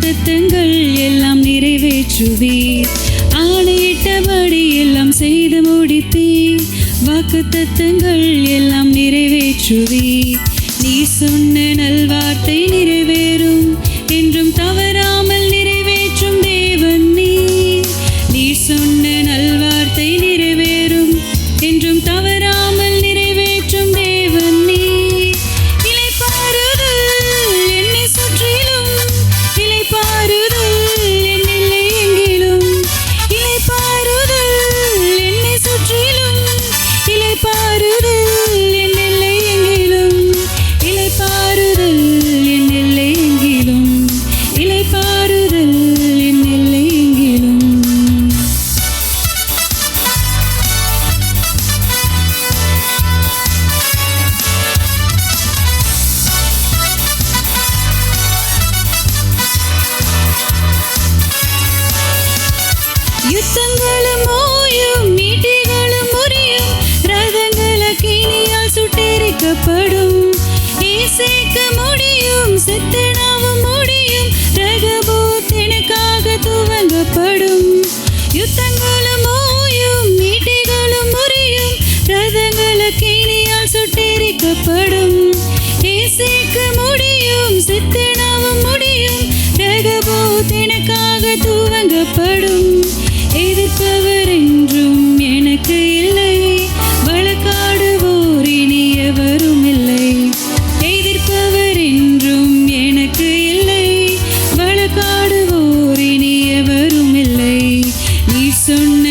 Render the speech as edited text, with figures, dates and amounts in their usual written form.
தத்தங்கள் எல்லாம் நிறைவேற்றுவீர். ஆணையிட்டபடி எல்லாம் செய்து முடிப்பீர். வாக்கு தத்தங்கள் எல்லாம் நிறைவேற்றுவீர். நீ சொன்ன நல்வார்த்தை நிறைவேறும். என்றும் தவறாமல் நிறைவேற்றும் தேவன் நீர். நீ சொன்ன நல்வார்த்தை நிறைவேறும். என்றும் தவறாமல் நிறைவேற்றும் தேவன் நீர். இளைப்பாறுதல் என்னை சுற்றிலும், இளைப்பாறுதல் என் எல்லை எங்கிலும். இளைப்பாறுதல் என்னை சுற்றிலும், இளைப்பாறுதல் என் எல்லை எங்கிலும். இளைப்பாறுதல் என் எல்லை எங்கிலும். இளைப்பாறுதல் என் எல்லை எங்கிலும். யுத்தங்களும் ஓயும், ஈட்டிகளும் முறியும், ரதங்கள் அக்கினியால் சுட்டெரிக்கப்படும். இசைக்க முடியும், செத்தனாவும் முடியும், ரகபோத் எனக்காக துவங்கப்படும். யுத்தங்களும் ஓயும், ஈட்டிகளும் முறியும், ரதங்கள் அக்கினியால் சுட்டெரிக்கப்படும். இசைக்க முடியும், செத்தனாவும் முடியும், ரகபோத் எனக்காக துவங்கப்படும். எதிர்ப்பவர் என்றும் எனக்கு இல்லை, வழக்காடுவோர் இனி எவரும் இல்லை. எதிர்ப்பவர் என்றும் எனக்கு இல்லை, வழக்காடுவோர் இனி எவரும் இல்லை. நீ சொன்ன